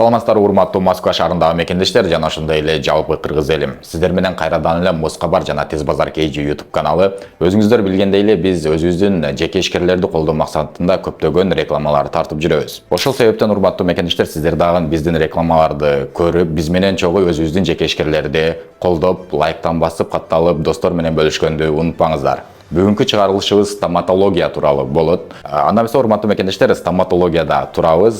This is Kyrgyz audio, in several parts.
Саламатсыздар, урматтуу Москва шаарындагы мекендештер жана ошондой эле жалпы кыргыз элим. Сиздер менен кайрадан эле Москабар жана Тез базар KG YouTube каналы. Өзүңүздөр билгендей эле биз өзүбүздүн жеке ишкерлерди колдоо максатында көптөгөн рекламалар тартып жүрөбүз. Ошол себептен урматтуу мекендештер, сиздер дагы биздин рекламаларды көрүп, биз менен чогуу өзүбүздүн жеке ишкерлерди колдоп, лайктан басып, катталып, достор менен бөлүшкөндү унутпаңыздар. Бүгүнкү чыгарылышыбыз стоматология тууралуу болот. Анда эмес, урматтуу мекендештер, стоматологияда турабыз.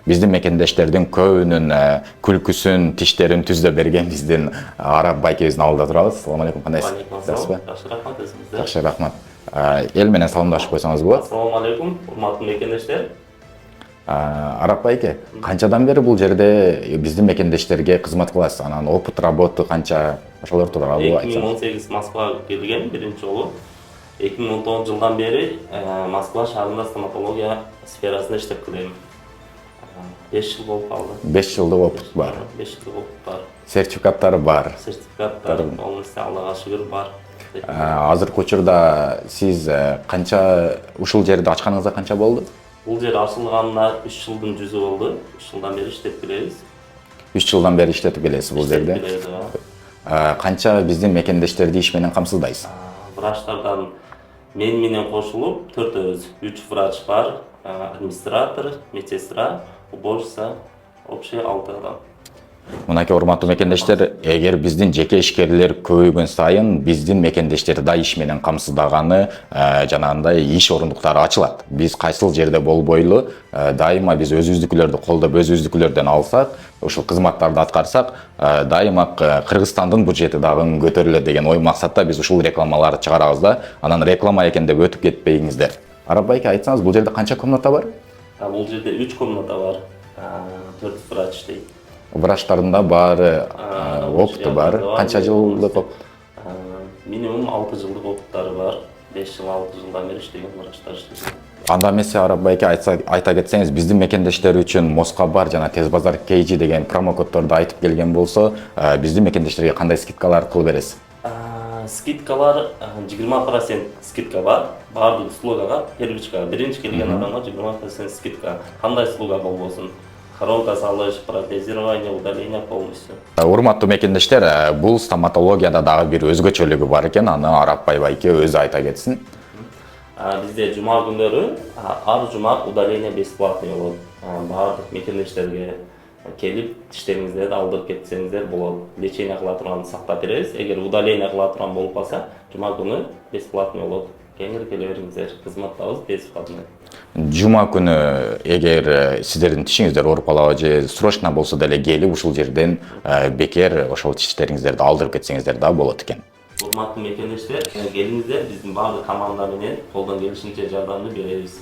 Биздин мекендештердин көбүнүн күлкүсүн, тиштерин түздөп берген биздин Арап байкебиздин алдында турабыз. Салам алейкум, кандайсыз? Жакшы, рахмат өзүңүздөр. Жакшы, рахмат. Эл менен саламдашып койсоңуз болот. Ассалому алейкум, урматтуу мекендештер. Арап байке, канчадан бери бул жерде биздин мекендештерге кызмат кыласыз? Анан опыт работы канча, ошолор тууралуу айтсаңыз. 2018 Москвага келген биринчи жолу. 2019 жылдан бери Москва шаарында стоматология сферасында иштеп келем. 5 жыл болуп калды. 5 жылдык опыт бар. 5 жылдык опыт бар. Сертификаттары бар. Сертификаттар, полностью Аллага шүгүр бар. Азыркы учурда сиз канча ушул жерди ачканыңызга канча болду? Бул жер ачылганына 3 жылдын жүзү болду. 3 жылдан бери иштеп келебиз. 3 жылдан бери иштетип келесиз бул жерде. Канча биздин мекендештерди иш менен камсыздайсыз? Врачтардан мен менен кошулуп 4 3 врач бар, администратор, медсестра, уборщица, общий 6 адам. Мынакей урматтуу мекендештер, эгер биздин жеке ишкерлер көбөйгөн сайын биздин мекендештер да иш менен камсыздаганы жанагындай иш орундуктары ачылат. Биз кайсыл жерде болбойлу дайыма биз өзүбүздүкүлөрдү колдоп, өзүбүздүкүлөрдөн алсак, ушул кызматтарды аткарсак, дайыма Кыргызстандын бюджети дагы көтөрүлөт деген ой максатта биз ушул рекламаларды чыгарабыз да. Анан реклама экен деп өтүп кетпейиңиздер. Арап байке, айтсаңыз, бул жерде канча комната бар? Бул жерде 3 комната бар. 4 врач иштейт. Врачтардын баары опыты бар. Канча жылдык опыт? Минимум 6 жылдык опыттары бар. 5 жыл 6 жылдан бери иштеген врачтар иштеген. Анда эмесе, Арап байке, айта кетсеңиз, биздин мекендештер үчүн Москабар жана Тез базар KG деген промокоддорду айтып келген болсо, биздин мекендештерге кандай скидкалар кылып бересиз? Скидкалар 20% скидка бар. Баардык услугага, первичкага, биринчи келген адамга 20% скидка. Кандай услуга болбосун? Коронка салыш, протезирование, удаление полностью. Урматтуу мекендештер, бул стоматологияда дагы бир өзгөчөлүгү бар экен, аны Арап байке өзү айта кетсин. Бизде жума күндөрү ар жума удаление бесплатный болот. Баардык мекендештерге келип тиштериңиздерди алдырып кетсеңиздер болот. Лечение кыла турган сактап беребиз. Эгер удаление кыла турган болуп калса, жума күнү бесплатный болот. Кеңири келе бериңиздер, кызматтабыз бесплатный. Жума күнү эгер сиздердин тишиңиздер ооруп калабы же срочно болсо деле келип ушул жерден бекер ошол тиштериңиздерди алдырып кетсеңиздер да болот экен. Урматтуу мекендештер, келиңиздер, биздин баардык команда менен колдон келишинче жардамды беребиз.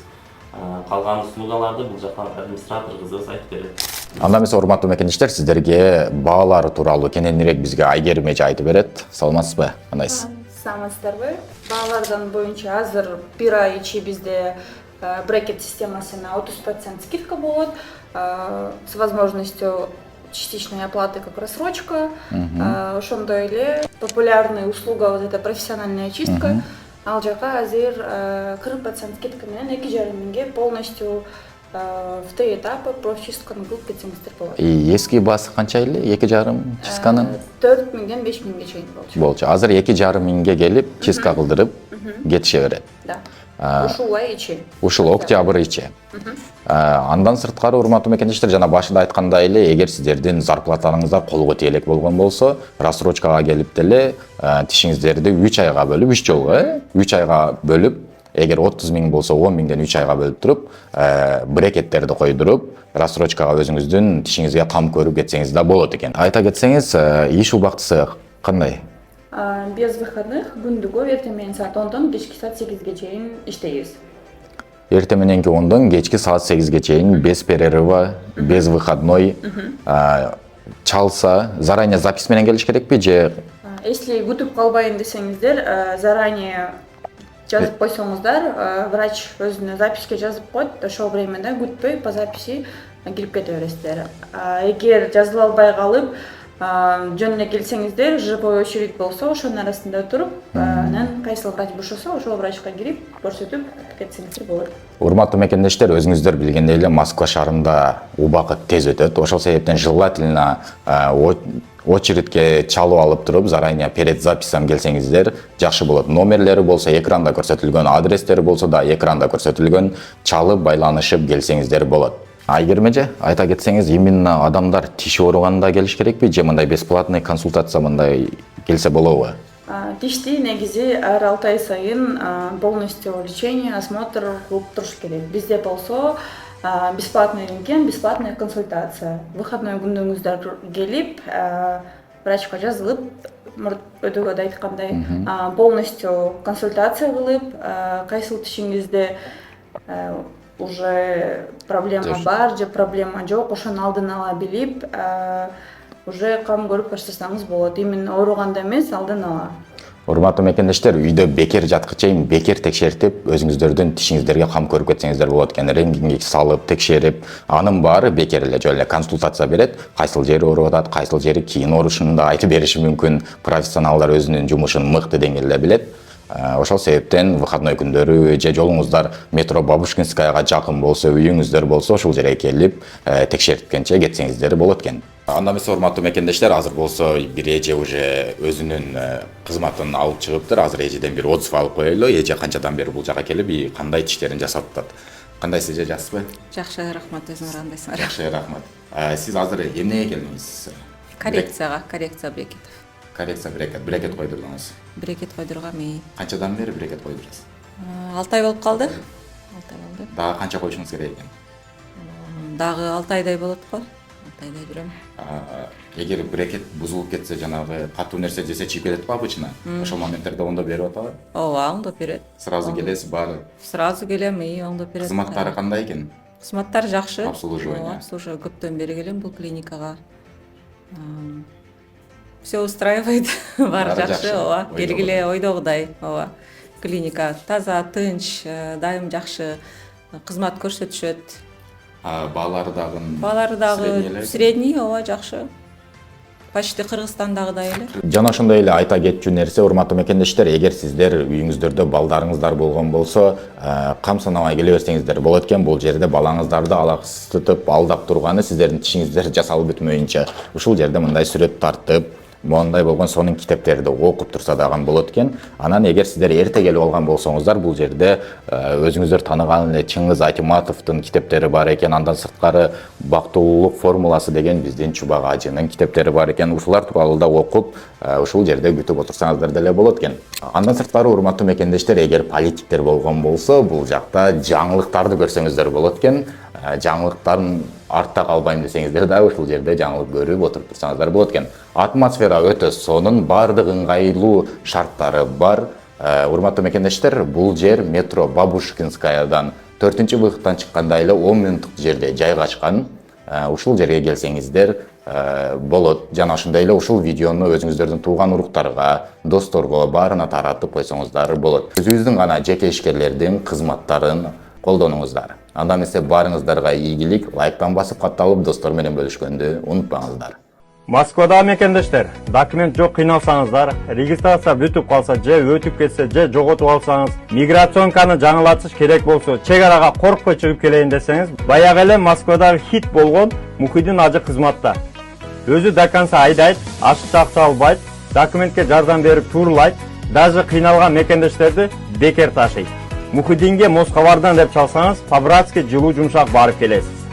Калган услугаларды бул жактан администратор кызыбыз айтып берет. Анда эмесе, урматтуу мекендештер, сиздерге баалары тууралуу кененирээк бизге Айгерим эже айтып берет. Саламатсызбы? Кандайсыз? Саламатсыздарбы? Баалардан боюнча азыр бир ай ичи бизде брекет системасына 30% скидка болот, с возможностью частичной оплаты как рассрочка. Ошондой эле популярный услуга вот эта профессиональная чистка. Ал жака азыр 40% скидка менен 2,5 миңге полностью в 3 этапы профчистканы кылып кетсеңиздер болот. Эски баасы канча эле 2,5 чистканын? 4 миңден 5 миңге чейин болчу. Азыр 2,5 миңге келип чистка кылдырып кетише берет. Да. Ушул ай ичи. Ушул октябрь ичи. Андан сырткары, урматтуу мекендештер, жана башында айткандай эле, эгер сиздердин зарплатаңызга колго тиелек болгон болсо, рассрочкага келип деле тишиңиздерди 3 айга бөлүп, 3 жолго, 3 айга бөлүп, эгер 30 миң болсо 10 миңден 3 айга бөлүп туруп, брекеттерди койдуруп, рассрочкага өзүңүздүн тишиңизге кам көрүп кетсеңиз да болот экен. Айта кетсеңиз, иш убактысы кандай? Без выходных күндүгө эртең менен саат 10дон кечки саат 8ге чейин иштейбиз. Эртең мененки 10дон кечки саат 8ге чейин без перерыва, без выходной. Чалса, заранее запись менен келиш керекпи же? Если күтүп калбайын десеңиздер, заранее жазып койсоңуздар, врач өзүнө записке жазып коет, ошол времяда күтпөй по записи кирип кете бересиздер. Эгер жазыла албай калып, жөн эле келсеңиздер, живой очередь болсо ошонун арасында туруп, анан кайсыл врач бошосо ошол врачка кирип көрсөтүп кетсеңиздер болот. Урматтуу мекендештер, өзүңүздөр билгендей эле Москва шаарында убакыт тез өтөт. Ошол себептен желательно очередке чалып алып туруп, заранее перед записьем келсеңиздер жакшы болот. Номерлери болсо экранда көрсөтүлгөн, адрестери болсо да экранда көрсөтүлгөн, чалып байланышып келсеңиздер болот. Айгермеже, айта кетсеңиз, именно адамдар тиши ооруганда келиш керекпи же мындай бесплатный консультация мындай келсе болобу? Тишти негизи ар 6 ай сайын полностью лечение, осмотр кылып туруш керек. Бизде болсо бесплатный рентген, бесплатная консультация. Выходной күндүңүздөр келип, врачка жазылып, өтөгө да айткандай, полностью консультация кылып, кайсыл тишиңизде уже проблема бар же проблема жок, ошону алдын ала билип, уже кам көрүп баштасаңыз болот. Именно ооруганда эмес, алдын ала. Урматтуу мекендештер, үйдө бекер жаткычайын, бекер текшертип, өзүңүздөрдүн тишиңиздерге кам көрүп кетсеңиздер болот экен. Рентгенге салып, текшерип, анын баары бекер эле, жөн эле консультация берет. Кайсыл жери ооруп атат, кайсыл жери кийин оорушун да айтып бериши мүмкүн. Профессионалдар өзүнүн жумушун мыкты деңгээлде билет. Ошол себептен выходной күндөрү же жолуңуздар метро Бабушкинскаяга жакын болсо, үйүңүздөр болсо, ошол жерге келип текшертикенче кетсеңиздер болот экен. Анда эмес, урматтуу мекендештер, азыр болсо бир эже уже өзүнүн кызматын алып чыгыптыр. Азыр эжеден бир отзыв алып коелу. Эже канчадан бери бул жака келип, кандай тиштерин жасап атат? Кандайсыз, эже, жассызбы? Жакшы, рахмат, өзүңөр кандайсыңар? Жакшы, рахмат. Сиз азыр эмнеге келдиңиз? Коррекция брекет. Коррекция брекет койдурдуңуз. Брекет койдургам. Канчадан бери брекет койдурасыз? 6 ай болуп калды. 6 ай болду. Дагы канча коюшуңуз керек экен? Дагы 6 айдай болот го. 6 айдай жүрөм. Эгер брекет бузулуп кетсе, жанагы катуу нерсе жесе чийип кетет го обычно. Ошол моменттерде оңдоп берип атабы? Ооба, оңдоп берет. Сразу келесиз, баары? Сразу келем, оңдоп берет. Кызматтары кандай экен? Кызматтар жакшы. Обслуживание. Обслуживание көптөн бери келем бул клиникага. Все устраивает, баары жакшы, ооба. Белгиле ойдогудай, ооба. Клиника таза, тынч, дайым жакшы кызмат көрсөтүшөт. Баалары дагы средний, ооба, жакшы. Почти Кыргызстандагыдай эле. Жана ошондой эле айта кетчү нерсе, урматтуу мекендештер, эгер сиздер үйүңүздөрдө балдарыңыздар болгон болсо, кам санабай келе берсеңиздер болот экен. Бул жерде балаңыздарды алаксытып алдап турганы сиздердин тишиңиздер жасалып бүтмөйүнчө. Ушул жерде мындай сүрөт тартып, моундай болгон сонун китептерди окуп турса дагы болот экен. Анан эгер сиздер эрте келип алган болсоңуздар, бул жерде өзүңүздөр тааныган эле Чыңгыз Айтматовдун китептери бар экен. Андан сырткары Бактылуулук формуласы деген биздин Чубак Ажынын китептери бар экен. Ушулар тууралуу да окуп, ушул жерде күтүп отурсаңыздар деле болот экен. Андан сырткары, урматтуу мекендештер, эгер политиктер болгон болсо, бул жакта жаңылыктарды көрсөңүздөр болот экен. Жаңылыктарын артта калбайм десеңиздер да ушул жерде жаңылык көрүп отуруп турсаңыздар болот экен. Атмосфера өтө сонун, бардык ыңгайлуу шарттары бар. Урматтуу мекендештер, бул жер метро Бабушкинскаядан 4-быйыктан чыкканда эле 10 мүнөттүк жерде жайгашкан. Ушул жерге келсеңиздер болот. Жана ошондой эле ушул видеону өзүңүздөрдүн тууган уруктарга, досторго баарына таратып койсоңуздар болот. Өзүңүздүн гана жеке ишкерлердин кызматтарын колдонуңуздар. Анда эмесе баарыңыздарга ийгилик, лайктан басып катталып, достор менен бөлүшкөндү унутпаңыздар. Москвада мекендештер, документ жок кыйналсаңыздар, регистрация бүтүп калса же өтүп кетсе же жоготуп алсаңыз, миграционканы жаңылатыш керек болсо, чек арага коркпой чыгып келейин десеңиз, баягы эле Москвада хит болгон Мухиддин ажы кызматта. Өзү до конца айдайт, ашыкча акча албайт, документке жардам берип туурулайт, даже кыйналган мекендештерди бекер ташыйт. Мухиддинге Москвардан деп чалсаңыз, по-братски жылуу жумшак барып келесиз.